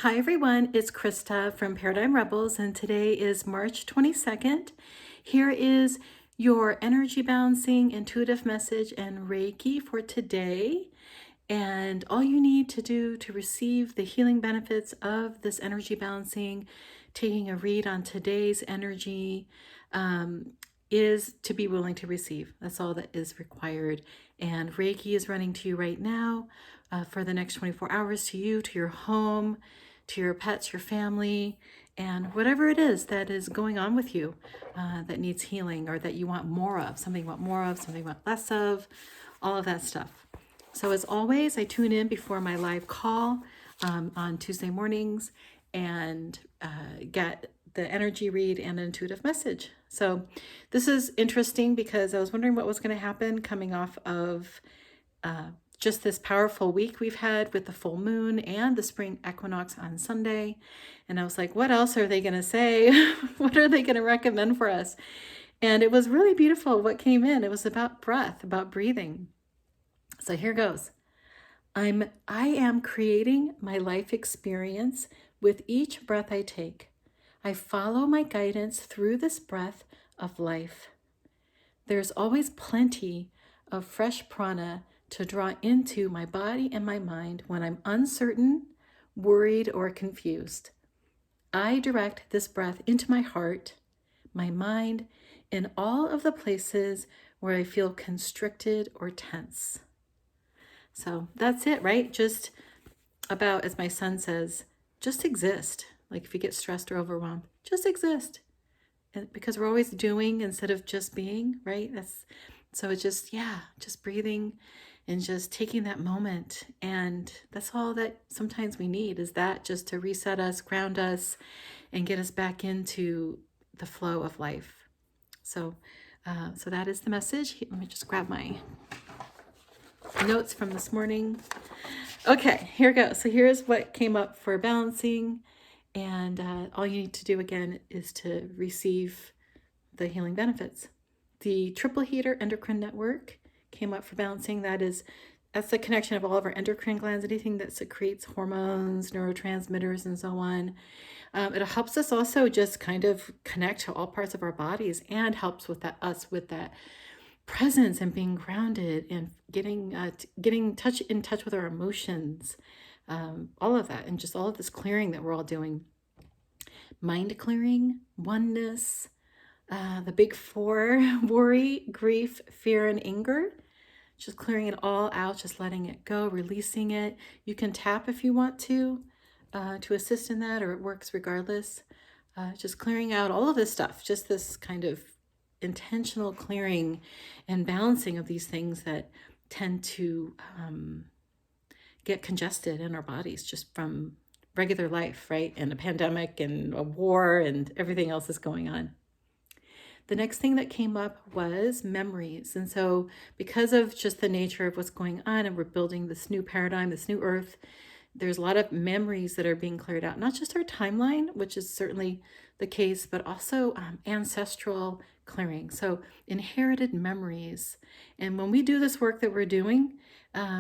Hi everyone, it's Krista from Paradigm Rebels, and today is March 22nd. Here is your energy balancing, intuitive message, and Reiki for today. And all you need to do to receive the healing benefits of this energy balancing, taking a read on today's energy, is to be willing to receive. That's all that is required. And Reiki is running to you right now for the next 24 hours, to you, to your home, to your pets, your family, and whatever it is that is going on with you that needs healing, or that you want more of, something you want more of, something you want less of, all of that stuff. So as always, I tune in before my live call on Tuesday mornings and get the energy read and an intuitive message. So this is interesting because I was wondering what was going to happen coming off of just this powerful week we've had with the full moon and the spring equinox on Sunday. And I was like, what else are they going to say? What are they going to recommend for us? And it was really beautiful what came in. It was about breath, about breathing. So here goes. I am creating my life experience with each breath I take. I follow my guidance through this breath of life. There's always plenty of fresh prana to draw into my body and my mind when I'm uncertain, worried, or confused. I direct this breath into my heart, my mind, and all of the places where I feel constricted or tense. So that's it, right? Just about, as my son says, just exist. Like if you get stressed or overwhelmed, just exist. And because we're always doing instead of just being, right? So it's just breathing and just taking that moment. And that's all that sometimes we need, is that, just to reset us, ground us, and get us back into the flow of life. So that is the message. Let me just grab my notes from this morning. Okay, here goes. So here's what came up for balancing. And all you need to do again is to receive the healing benefits. The triple heater endocrine network came up for balancing. That's the connection of all of our endocrine glands, anything that secretes hormones, neurotransmitters, and so on. It helps us also just kind of connect to all parts of our bodies, and helps with us with that presence and being grounded and getting in touch with our emotions, all of that, and just all of this clearing that we're all doing. Mind clearing, oneness, the big four: worry, grief, fear, and anger. Just clearing it all out, just letting it go, releasing it. You can tap if you want to assist in that, or it works regardless. Just clearing out all of this stuff, just this kind of intentional clearing and balancing of these things that tend to get congested in our bodies just from regular life, right? And a pandemic and a war and everything else is going on. The next thing that came up was memories. And so because of just the nature of what's going on, and we're building this new paradigm, this new earth, there's a lot of memories that are being cleared out, not just our timeline, which is certainly the case, but also ancestral clearing. So inherited memories. And when we do this work that we're doing,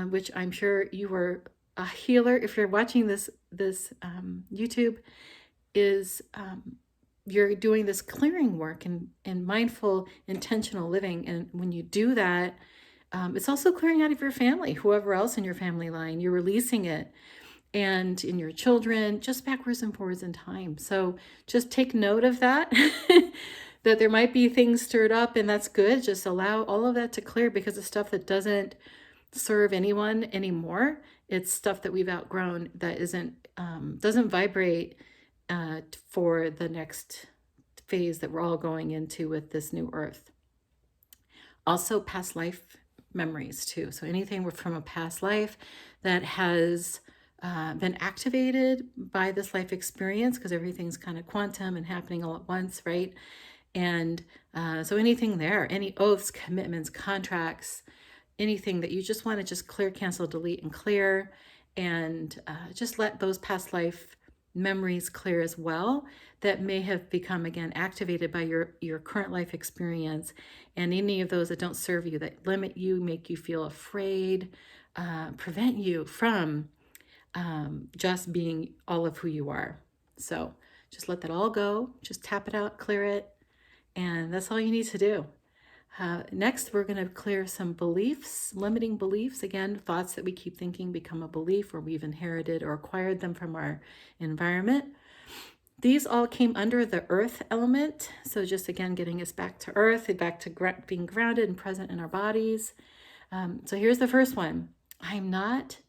which I'm sure you are a healer, if you're watching this YouTube, is you're doing this clearing work and mindful, intentional living. And when you do that, it's also clearing out of your family, whoever else in your family line, you're releasing it. And in your children, just backwards and forwards in time. So just take note of that, that there might be things stirred up, and that's good. Just allow all of that to clear, because it's stuff that doesn't serve anyone anymore. It's stuff that we've outgrown, that doesn't vibrate for the next phase that we're all going into with this new earth. Also past life memories too. So anything from a past life that has been activated by this life experience, because everything's kind of quantum and happening all at once, right? And so anything there, any oaths, commitments, contracts, anything that you just want to just clear, cancel, delete, and clear, and just let those past life memories clear as well, that may have become again activated by your current life experience, and any of those that don't serve you, that limit you, make you feel afraid, prevent you from just being all of who you are. So just let that all go. Just tap it out, clear it. And that's all you need to do. Next, we're going to clear some beliefs, limiting beliefs. Again, thoughts that we keep thinking become a belief, or we've inherited or acquired them from our environment. These all came under the earth element. So just again, getting us back to earth, back to being grounded and present in our bodies. So here's the first one. I'm not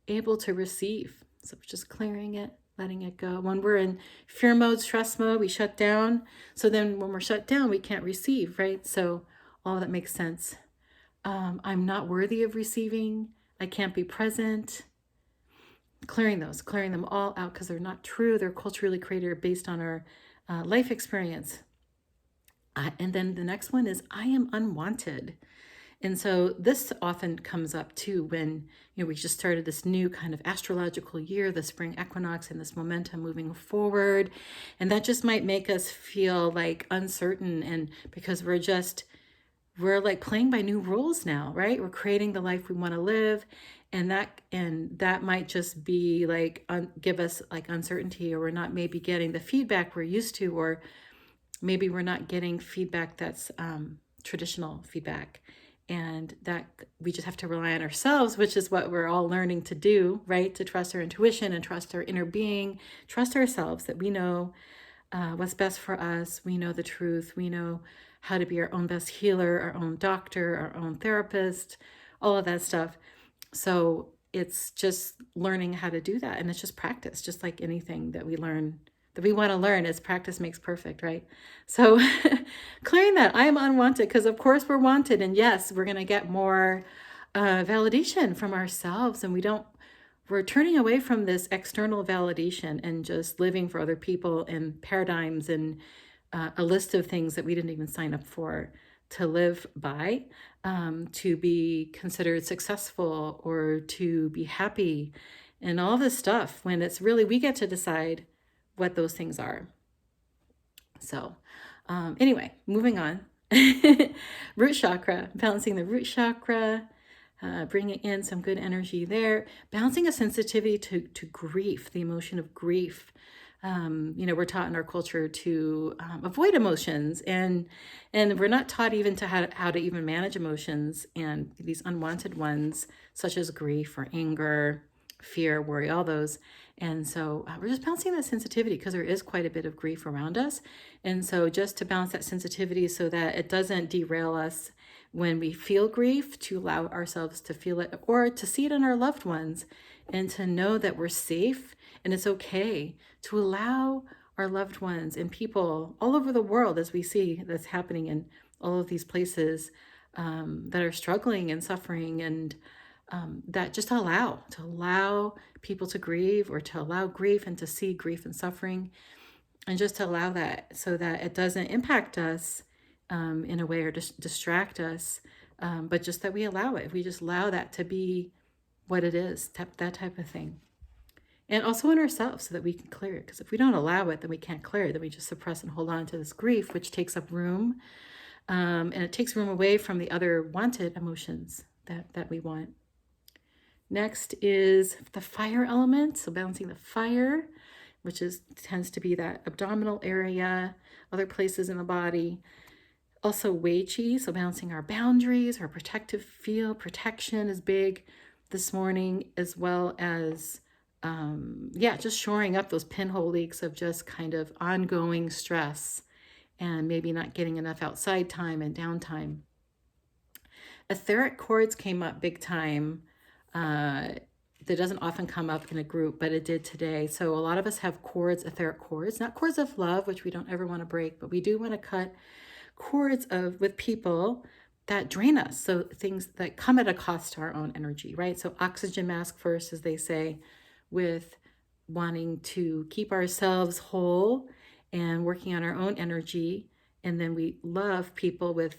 able to receive. So just clearing it, letting it go. When we're in fear mode, stress mode, we shut down. So then when we're shut down, we can't receive, right? So all that makes sense. I'm not worthy of receiving. I can't be present. Clearing them all out because they're not true. They're culturally created based on our life experience. And then the next one is I am unwanted. And so this often comes up too when, we just started this new kind of astrological year, the spring equinox, and this momentum moving forward. And that just might make us feel like uncertain, and because we're like playing by new rules now, right? We're creating the life we want to live. And that might just be like, give us like uncertainty, or we're not maybe getting the feedback we're used to, or maybe we're not getting feedback that's traditional feedback. And that we just have to rely on ourselves, which is what we're all learning to do, right? To trust our intuition and trust our inner being, trust ourselves that we know what's best for us. We know the truth. We know how to be our own best healer, our own doctor, our own therapist, all of that stuff. So it's just learning how to do that. And it's just practice, just like anything that we learn, that we want to learn, is practice makes perfect, right? So clearing that, I am unwanted, because of course we're wanted. And yes, we're going to get more validation from ourselves. And we're turning away from this external validation and just living for other people and paradigms and a list of things that we didn't even sign up for to live by, to be considered successful or to be happy and all this stuff, when it's really, we get to decide what those things are. So anyway, moving on. Root chakra, balancing the root chakra, bringing in some good energy there, balancing a sensitivity to grief, the emotion of grief. We're taught in our culture to avoid emotions, and we're not taught even to how to even manage emotions, and these unwanted ones, such as grief or anger, fear, worry, all those. And so we're just balancing that sensitivity, because there is quite a bit of grief around us. And so just to balance that sensitivity so that it doesn't derail us when we feel grief, to allow ourselves to feel it, or to see it in our loved ones, and to know that we're safe and it's okay to allow our loved ones and people all over the world, as we see that's happening in all of these places that are struggling and suffering, and that just to allow people to grieve, or to allow grief and to see grief and suffering, and just to allow that so that it doesn't impact us in a way, or just distract us, but just that we allow it. We just allow that to be what it is, that type of thing. And also in ourselves, so that we can clear it. Because if we don't allow it, then we can't clear it. Then we just suppress and hold on to this grief, which takes up room. And it takes room away from the other wanted emotions that we want. Next is the fire element. So balancing the fire, which tends to be that abdominal area, other places in the body. Also Wei Qi, so balancing our boundaries, our protective field. Protection is big this morning, as well as just shoring up those pinhole leaks of just kind of ongoing stress, and maybe not getting enough outside time and downtime. Etheric chords came up big time. That doesn't often come up in a group, but it did today. So a lot of us have cords, etheric cords, not cords of love, which we don't ever want to break, but we do want to cut cords with people that drain us. So things that come at a cost to our own energy, right? So oxygen mask first, as they say, with wanting to keep ourselves whole and working on our own energy. And then we love people with,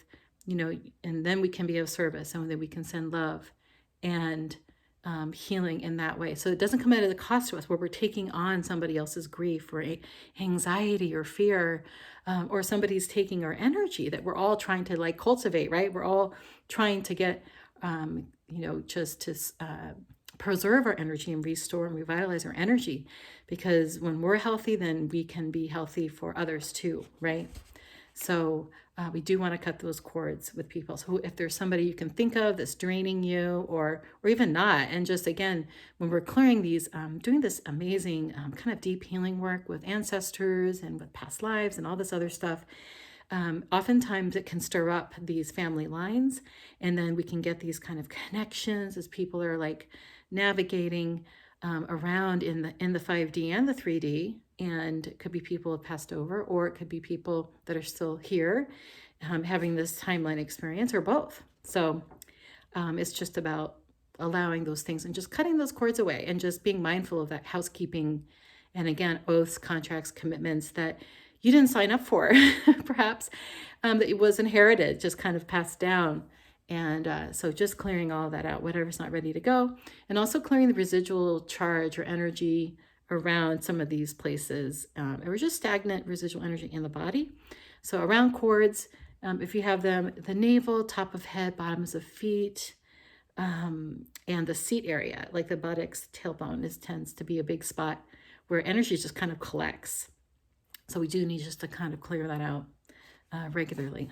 and then we can be of service, and then we can send love and healing in that way. So it doesn't come at a cost to us, where we're taking on somebody else's grief or anxiety or fear, or somebody's taking our energy that we're all trying to cultivate, right? We're all trying to get, just to preserve our energy and restore and revitalize our energy, because when we're healthy, then we can be healthy for others too, right? So we do want to cut those cords with people. So if there's somebody you can think of that's draining you, or even not, and just again, when we're clearing these, doing this amazing kind of deep healing work with ancestors and with past lives and all this other stuff, oftentimes it can stir up these family lines, and then we can get these kind of connections as people are like navigating around in the 5D and the 3D. And it could be people who have passed over, or it could be people that are still here having this timeline experience, or both. So it's just about allowing those things and just cutting those cords away, and just being mindful of that housekeeping, and again, oaths, contracts, commitments that you didn't sign up for, perhaps, that it was inherited, just kind of passed down. And so just clearing all that out, whatever's not ready to go, and also clearing the residual charge or energy around some of these places, or just stagnant residual energy in the body. So around cords, if you have them, the navel, top of head, bottoms of feet, and the seat area, like the buttocks, tailbone, tends to be a big spot where energy just kind of collects. So we do need just to kind of clear that out regularly.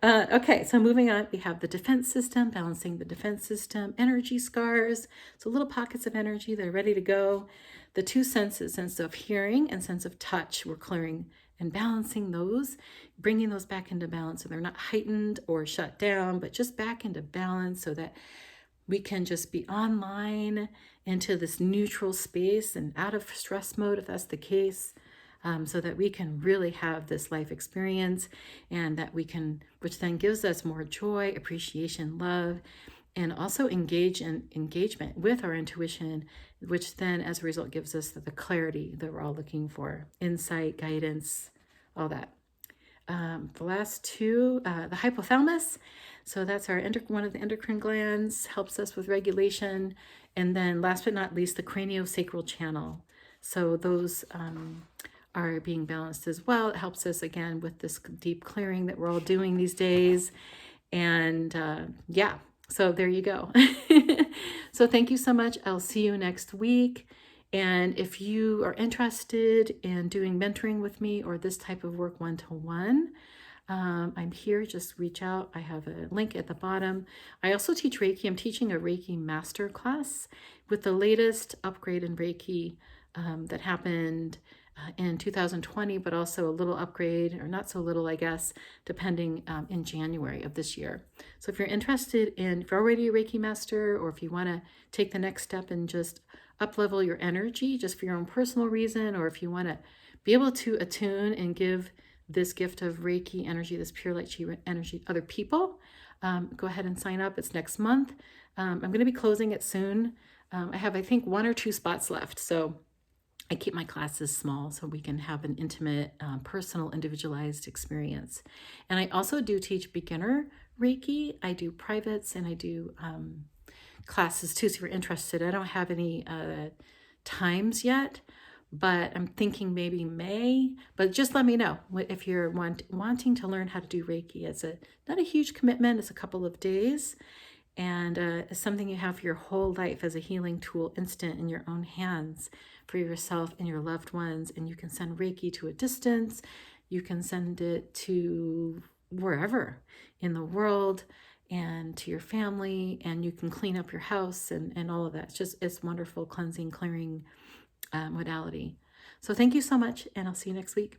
Okay, so moving on, we have the defense system, balancing the defense system, energy scars, so little pockets of energy that are ready to go. The two senses, sense of hearing and sense of touch, we're clearing and balancing those, bringing those back into balance, so they're not heightened or shut down, but just back into balance, so that we can just be online into this neutral space and out of stress mode if that's the case. So that we can really have this life experience, and that we can, which then gives us more joy, appreciation, love, and also engagement with our intuition, which then as a result gives us the clarity that we're all looking for, insight, guidance, all that. The last two, the hypothalamus. So that's our one of the endocrine glands, helps us with regulation. And then last but not least, the craniosacral channel. So those are being balanced as well. It helps us again with this deep clearing that we're all doing these days. And yeah, so there you go. So thank you so much. I'll see you next week. And if you are interested in doing mentoring with me or this type of work one-to-one, I'm here, just reach out. I have a link at the bottom. I also teach Reiki. I'm teaching a Reiki master class with the latest upgrade in Reiki that happened in 2020, but also a little upgrade, or not so little, I guess, depending, in January of this year. So if you're interested in, if you're already a Reiki master, or if you want to take the next step and just up-level your energy just for your own personal reason, or if you want to be able to attune and give this gift of Reiki energy, this pure light chi energy to other people, go ahead and sign up. It's next month. I'm going to be closing it soon. I have, I think, 1 or 2 spots left. So I keep my classes small so we can have an intimate, personal, individualized experience. And I also do teach beginner Reiki. I do privates, and I do classes too. So if you're interested, I don't have any times yet, but I'm thinking maybe May. But just let me know if you're wanting to learn how to do Reiki. It's not a huge commitment. It's a couple of days. And it's something you have for your whole life as a healing tool, instant in your own hands, for yourself and your loved ones. And you can send Reiki to a distance. You can send it to wherever in the world, and to your family, and you can clean up your house and all of that. It's wonderful cleansing, clearing modality. So thank you so much, and I'll see you next week.